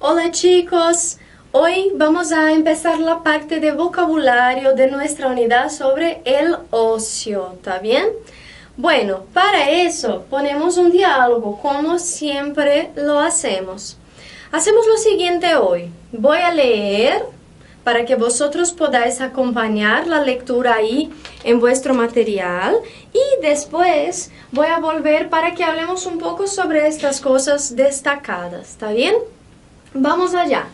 Hola chicos, hoy vamos a empezar la parte de vocabulario de nuestra unidad sobre el ocio, ¿está bien? Bueno, para eso ponemos un diálogo como siempre lo hacemos. Hacemos lo siguiente hoy, voy a leer para que vosotros podáis acompañar la lectura ahí en vuestro material y después voy a volver para que hablemos un poco sobre estas cosas destacadas, ¿está bien? Vamos allá.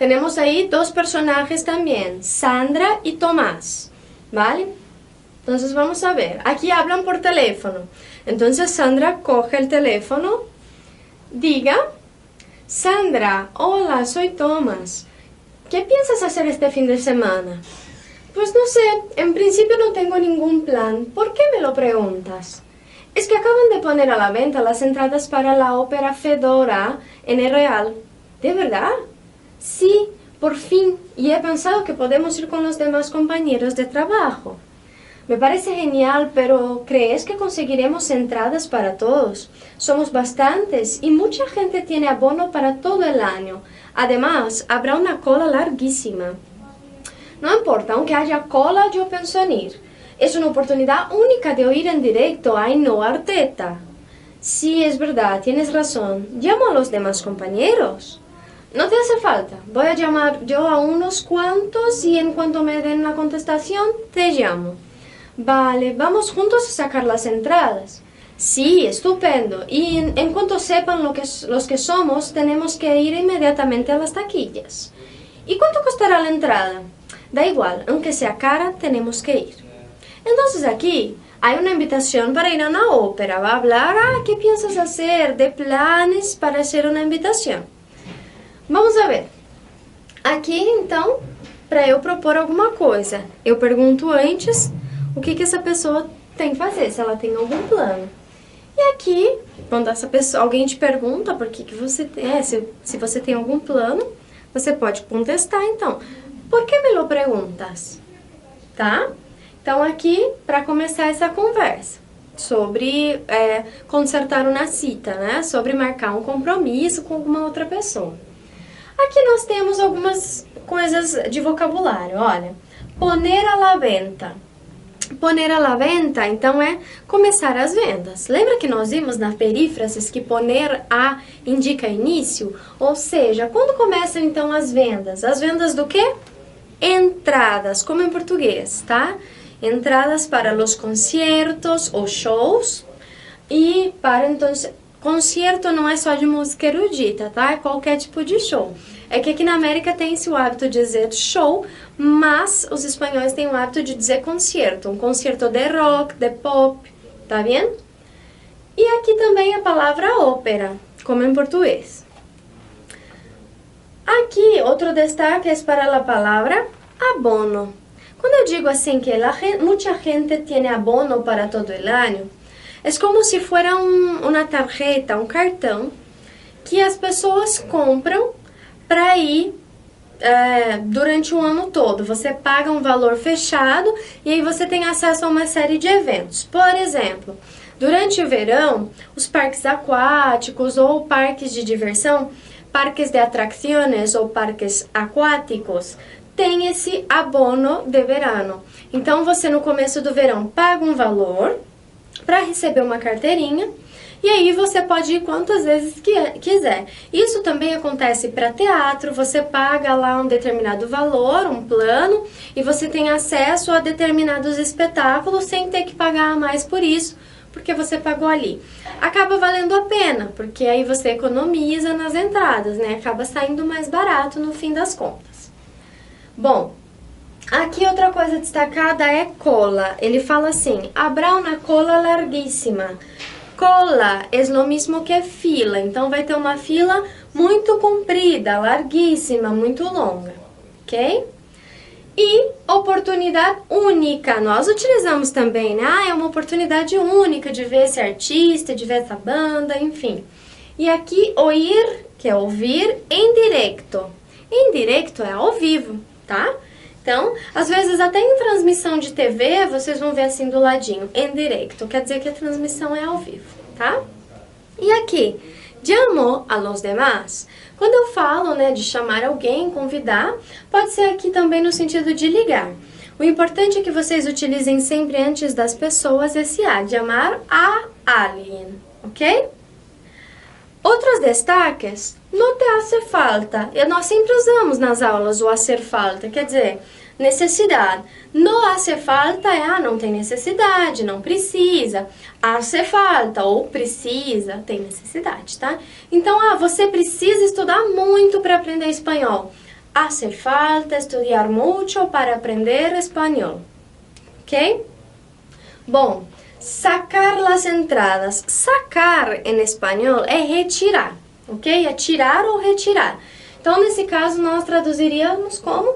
Tenemos ahí dos personajes también, Sandra y Tomás, ¿vale? Entonces vamos a ver, aquí hablan por teléfono. Entonces Sandra coge el teléfono, diga, Sandra, hola, soy Tomás. ¿Qué piensas hacer este fin de semana? Pues no sé, en principio no tengo ningún plan. ¿Por qué me lo preguntas? Es que acaban de poner a la venta las entradas para la ópera Fedora en el Real. ¿De verdad? Sí, por fin. Y he pensado que podemos ir con los demás compañeros de trabajo. Me parece genial, pero ¿crees que conseguiremos entradas para todos? Somos bastantes y mucha gente tiene abono para todo el año. Además, habrá una cola larguísima. No importa, aunque haya cola, yo pienso en ir. Es una oportunidad única de oír en directo a Ainhoa Arteta. Sí, es verdad, tienes razón. Llamo a los demás compañeros. No te hace falta. Voy a llamar yo a unos cuantos y en cuanto me den la contestación, te llamo. Vale, vamos juntos a sacar las entradas. Sí, estupendo. Y en cuanto sepan los que somos, tenemos que ir inmediatamente a las taquillas. ¿Y cuánto costará la entrada? Da igual, aunque sea cara, tenemos que ir. Entonces aquí hay una invitación para ir a una ópera. Va a hablar, ¿qué piensas hacer? De planes para hacer una invitación. Vamos a ver. Aqui, então, para eu propor alguma coisa, eu pergunto antes o que essa pessoa tem que fazer, se ela tem algum plano. E aqui, quando alguém te pergunta por que você tem, se você tem algum plano, você pode contestar, então, por que me lo perguntas? Tá? Então, aqui, para começar essa conversa sobre concertar uma cita, né? Sobre marcar um compromisso com alguma outra pessoa. Aqui nós temos algumas coisas de vocabulário, olha. Poner a la venta. Poner a la venta, então, é começar as vendas. Lembra que nós vimos na perífrases que poner a indica início? Ou seja, quando começam, então, as vendas? As vendas do quê? Entradas, como em português, tá? Entradas para os conciertos ou shows. E para, então, concerto não é só de música erudita, tá? É qualquer tipo de show. É que aqui na América tem-se o hábito de dizer show, mas os espanhóis têm o hábito de dizer concerto. Um concerto de rock, de pop, tá vendo? E aqui também a palavra ópera, como em português. Aqui, outro destaque é para a palavra abono. Quando eu digo assim que muita gente tem abono para todo o ano, é como se fosse uma tarjeta, um cartão, que as pessoas compram para ir durante o ano todo. Você paga um valor fechado e aí você tem acesso a uma série de eventos. Por exemplo, durante o verão, os parques aquáticos ou parques de diversão, parques de atracciones ou parques aquáticos, tem esse abono de verano. Então você no começo do verão paga um valor para receber uma carteirinha, e aí você pode ir quantas vezes quiser. Isso também acontece para teatro, você paga lá um determinado valor, um plano, e você tem acesso a determinados espetáculos sem ter que pagar mais por isso, porque você pagou ali. Acaba valendo a pena, porque aí você economiza nas entradas, né? Acaba saindo mais barato no fim das contas. Bom, aqui outra coisa destacada é cola. Ele fala assim, habrá una cola larguíssima. Cola é o mesmo que fila, então vai ter uma fila muito comprida, larguíssima, muito longa, ok? E oportunidade única, nós utilizamos também, né? É uma oportunidade única de ver esse artista, de ver essa banda, enfim. E aqui, oír, que é ouvir, em directo. Em directo é ao vivo, tá? Então, às vezes até em transmissão de TV, vocês vão ver assim do ladinho, em directo, quer dizer que a transmissão é ao vivo, tá? E aqui, Llamo a los demás. Quando eu falo, né, de chamar alguém, convidar, pode ser aqui também no sentido de ligar. O importante é que vocês utilizem sempre antes das pessoas esse a, llamar a alguien, ok? Outros destaques, não te hace falta. Nós sempre usamos nas aulas o hacer falta, quer dizer, necessidade. Não hace falta é, não tem necessidade, não precisa. Hace falta ou precisa, tem necessidade, tá? Então, você precisa estudar muito para aprender espanhol. Hace falta estudar mucho para aprender espanhol, ok? Bom, sacar las entradas. Sacar em espanhol é retirar, ok? É tirar ou retirar. Então, nesse caso, nós traduziríamos como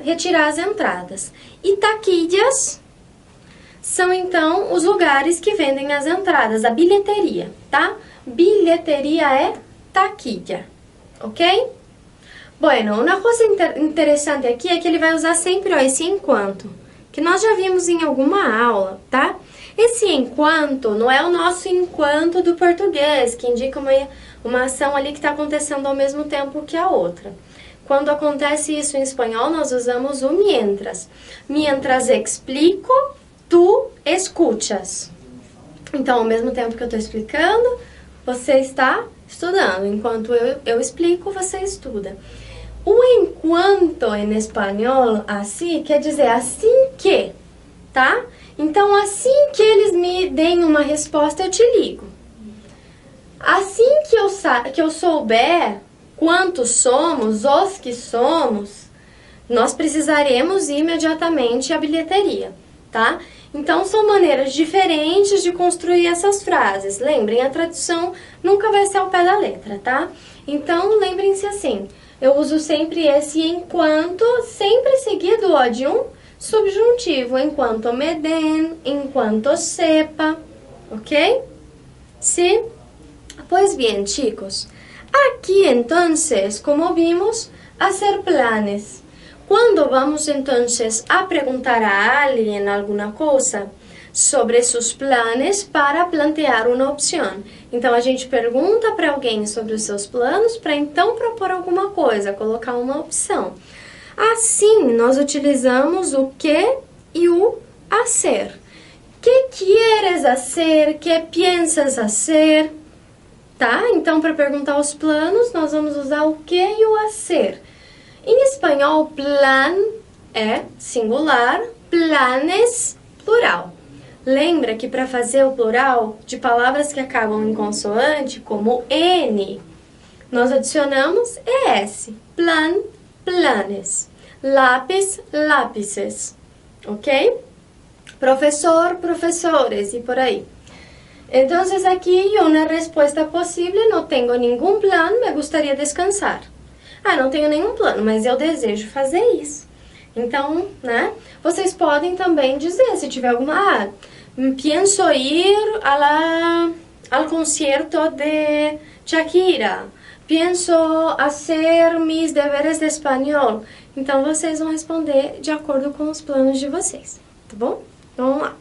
retirar as entradas. E taquillas são, então, os lugares que vendem as entradas, a bilheteria, tá? Bilheteria é taquilla, ok? Bueno, uma coisa interessante aqui é que ele vai usar sempre ó, esse enquanto, que nós já vimos em alguma aula, tá? Esse enquanto não é o nosso enquanto do português, que indica uma ação ali que está acontecendo ao mesmo tempo que a outra. Quando acontece isso em espanhol, nós usamos o mientras. Mientras explico, tu escuchas. Então, ao mesmo tempo que eu estou explicando, você está estudando. Enquanto eu explico, você estuda. O enquanto em espanhol, assim, quer dizer assim que, tá? Então, assim que eles me deem uma resposta, eu te ligo. Assim que eu souber quantos somos, os que somos, nós precisaremos imediatamente à bilheteria, tá? Então, são maneiras diferentes de construir essas frases. Lembrem, a tradução nunca vai ser ao pé da letra, tá? Então, lembrem-se assim, eu uso sempre esse enquanto, sempre seguido ó, de um subjuntivo, enquanto me den, enquanto sepa, ok? Sí? Pues bien, chicos, aquí entonces, como vimos, hacer planes. Cuando vamos entonces a preguntar a alguien alguna cosa sobre sus planes para plantear uma opção. Então, a gente pergunta para alguém sobre os seus planos para então propor alguma coisa, colocar uma opção. Assim, nós utilizamos o que e o hacer. ¿Qué quieres hacer? ¿Qué piensas hacer? Tá? Então, para perguntar os planos, nós vamos usar o que e o hacer. Em espanhol, plan é singular, planes, plural. Lembra que para fazer o plural de palavras que acabam em consoante, como N, nós adicionamos ES. Plan, planes. Lápis, lápices. Ok? Professor, professores e por aí. Então, aqui uma resposta possível, não tenho nenhum plano, me gostaria descansar. Não tenho nenhum plano, mas eu desejo fazer isso. Então, né, vocês podem também dizer, se tiver alguma... pienso ir al concierto de Shakira. Pienso hacer mis deberes de espanhol. Então, vocês vão responder de acordo com os planos de vocês, tá bom? Vamos lá.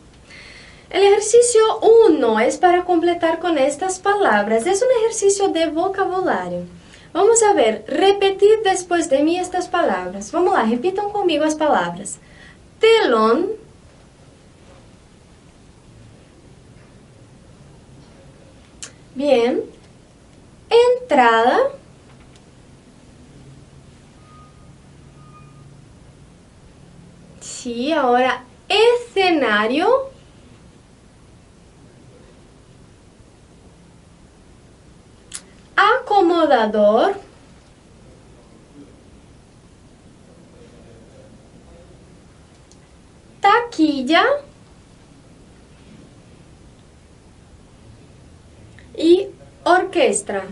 El ejercicio 1 es para completar con estas palabras. Es un ejercicio de vocabulario. Vamos a ver, repetir después de mí estas palabras. Vamos lá, repitam comigo as palavras. Telón, bien, entrada, sí, ahora escenario, acomodador, taquilla y orquesta.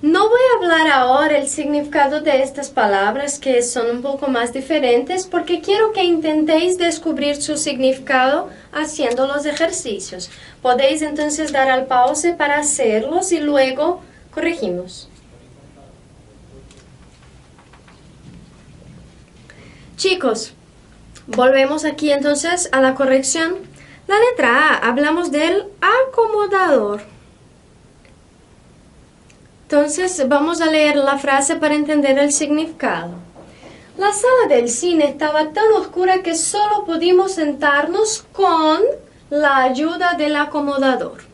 No voy a hablar ahora el significado de estas palabras que son un poco más diferentes porque quiero que intentéis descubrir su significado haciendo los ejercicios. Podéis entonces dar al pause para hacerlos y luego corregimos. Chicos, volvemos aquí entonces a la corrección. La letra A, hablamos del acomodador. Entonces, vamos a leer la frase para entender el significado. La sala del cine estaba tan oscura que solo pudimos sentarnos con la ayuda del acomodador.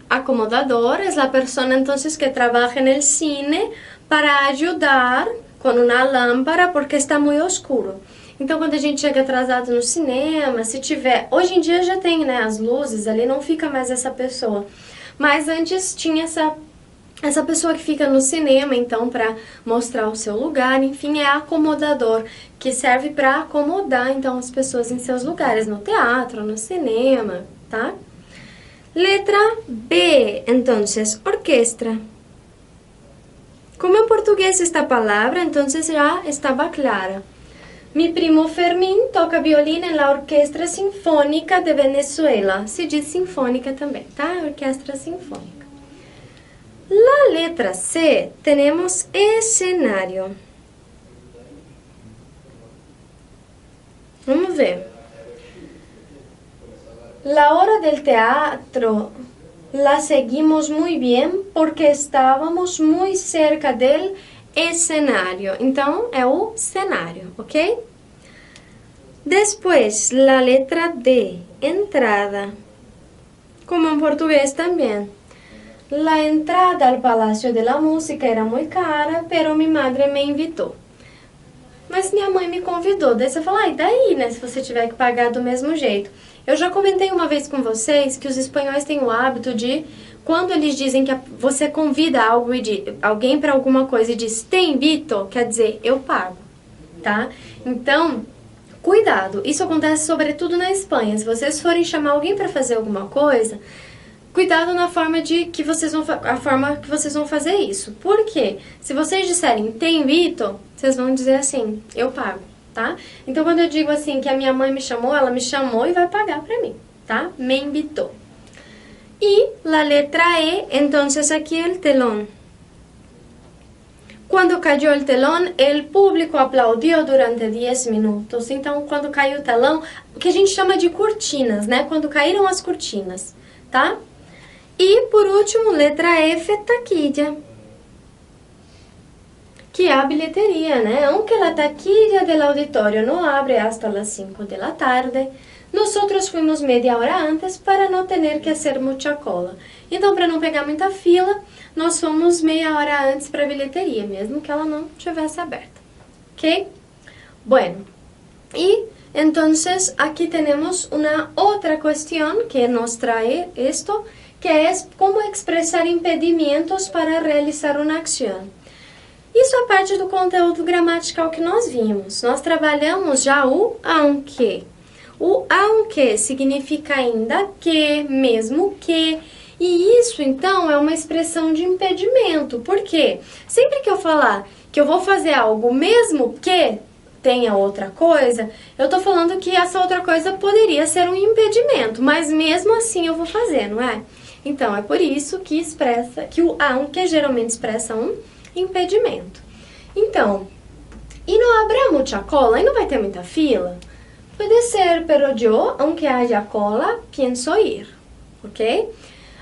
Acomodador es la persona entonces que trabaja en el cine para ayudar com uma lâmpada porque está muito escuro. Então, quando a gente chega atrasado no cinema, se tiver... Hoje em dia já tem, né, as luzes, ali não fica mais essa pessoa. Mas antes tinha essa pessoa que fica no cinema, então, para mostrar o seu lugar. Enfim, é acomodador, que serve para acomodar, então, as pessoas em seus lugares, no teatro, no cinema, tá? Letra B, entonces, orquestra. Como en portugués esta palabra, entonces ya estaba clara. Mi primo Fermín toca violín en la Orquestra Sinfónica de Venezuela. Se diz sinfônica também, tá? Orquestra Sinfónica. La letra C, tenemos escenario. Vamos ver. La hora del teatro la seguimos muy bien porque estábamos muy cerca del escenario. Então, é o cenário, ok? Depois, la letra D, entrada. Como en portugués también. La entrada al Palacio de la Música era muy cara, pero mi madre me invitó. Mas minha mãe me convidou. Daí você fala, e daí, né, se você tiver que pagar do mesmo jeito. Eu já comentei uma vez com vocês que os espanhóis têm o hábito de, quando eles dizem que você convida alguém para alguma coisa e diz, te invito, quer dizer, eu pago, tá? Então, cuidado, isso acontece sobretudo na Espanha. Se vocês forem chamar alguém para fazer alguma coisa, cuidado na forma que vocês vão fazer isso. Por quê? Se vocês disserem, te invito, vocês vão dizer assim, eu pago. Tá? Então, quando eu digo assim que a minha mãe me chamou, ela me chamou e vai pagar para mim, tá? Me invitou. E la letra E, entonces aquí el telón. Quando caiu o telão, o público aplaudiu durante 10 minutos. Então, quando caiu o telão, o que a gente chama de cortinas, né? Quando caíram as cortinas, tá? E, por último, letra F, taquilla. Que é a bilheteria, né? Aunque la taquilla del auditorio no abre hasta las 5 de la tarde, nosotros fuimos media hora antes para no tener que hacer mucha cola. Então, para não pegar muita fila, nós fomos meia hora antes para a bilheteria, mesmo que ela não estivesse aberta. ¿Ok? Bueno, y entonces aquí tenemos una otra cuestión que nos trae esto, que es cómo expresar impedimentos para realizar una acción. Isso é parte do conteúdo gramatical que nós vimos. Nós trabalhamos já o aunque. O aunque significa ainda que, mesmo que. E isso, então, é uma expressão de impedimento. Por quê? Sempre que eu falar que eu vou fazer algo mesmo que tenha outra coisa, eu estou falando que essa outra coisa poderia ser um impedimento, mas mesmo assim eu vou fazer, não é? Então, é por isso que o aunque geralmente expressa um impedimento. Então, e não habrá mucha cola? E não vai ter muita fila? Pode ser, pero yo, aunque haya cola, pienso ir, ok?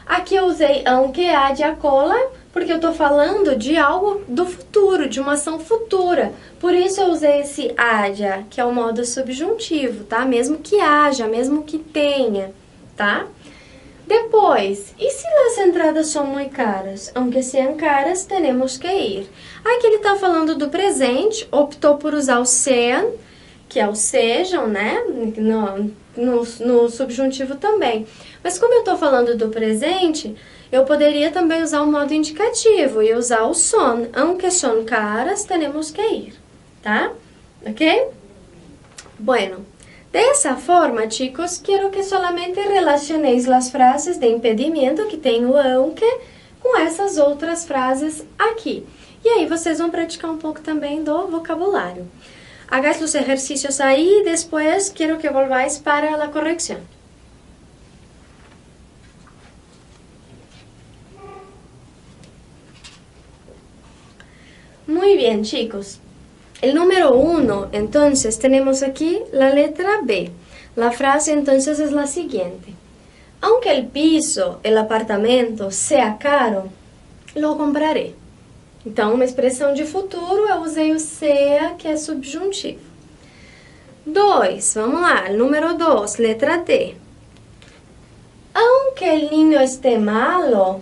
Aqui eu usei aunque haya cola porque eu estou falando de algo do futuro, de uma ação futura. Por isso eu usei esse haya, que é o modo subjuntivo, tá? Mesmo que haja, mesmo que tenha, tá? Depois, e se as entradas são muito caras? Aunque sean caras, temos que ir. Aqui ele está falando do presente, optou por usar o sean, que é o sejam, né? No subjuntivo também. Mas como eu estou falando do presente, eu poderia também usar o modo indicativo e usar o son. Aunque son caras, temos que ir, tá? Ok? Bueno. De esa forma, chicos, quiero que solamente relacionéis las frases de impedimento que tem o aunque com essas outras frases aqui. E aí vocês vão praticar um pouco também do vocabulário. Hagáis los ejercicios ahí y después quiero que volváis para la corrección. Muy bien, chicos. El número 1, entonces, tenemos aquí la letra B. La frase entonces es la siguiente. Aunque el piso, el apartamento, sea caro, lo compraré. Então, uma expressão de futuro, eu usei o sea, que é subjuntivo. 2, vamos lá, número 2, letra D. Aunque el niño esté malo,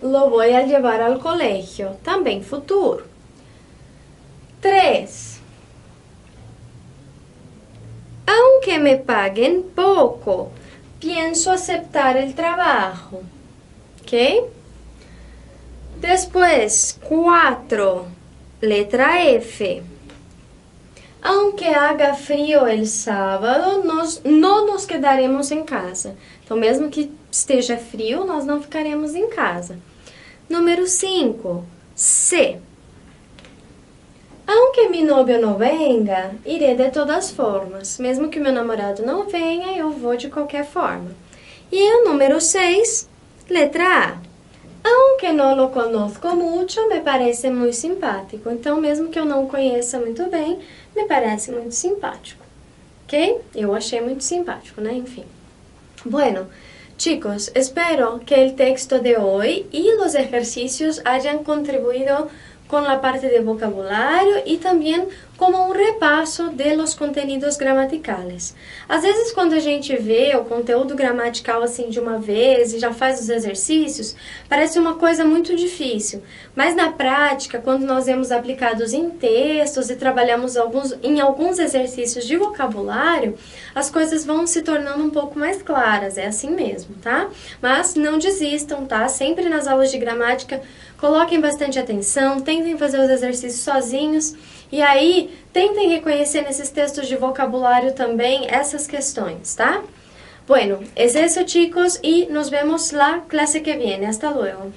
lo voy a llevar al colegio. Também futuro. 3. Aunque me paguen poco, pienso aceptar el trabajo. ¿Ok? Después, 4, letra F. Aunque haga frio el sábado, não nos quedaremos em casa. Então, mesmo que esteja frio, nós não ficaremos em casa. Número 5, C. Aunque mi novio no venga, iré de todas formas. Mesmo que meu namorado não venha, eu vou de qualquer forma. E o número 6, letra A. Aunque no lo conozco mucho, me parece muy simpático. Então, mesmo que eu não conheça muito bem, me parece muito simpático. Ok? Eu achei muito simpático, né? Enfim. Bueno, chicos, espero que el texto de hoy y los ejercicios hayan contribuido con la parte de vocabulario y también como um repasso de los contenidos gramaticales. Às vezes, quando a gente vê o conteúdo gramatical assim de uma vez e já faz os exercícios, parece uma coisa muito difícil. Mas na prática, quando nós vemos aplicados em textos e trabalhamos em alguns exercícios de vocabulário, as coisas vão se tornando um pouco mais claras, é assim mesmo, tá? Mas não desistam, tá? Sempre nas aulas de gramática, coloquem bastante atenção, tentem fazer os exercícios sozinhos e aí tentem reconhecer nesses textos de vocabulário também essas questões, tá? Bueno, es eso chicos y nos vemos la clase que viene. Hasta luego.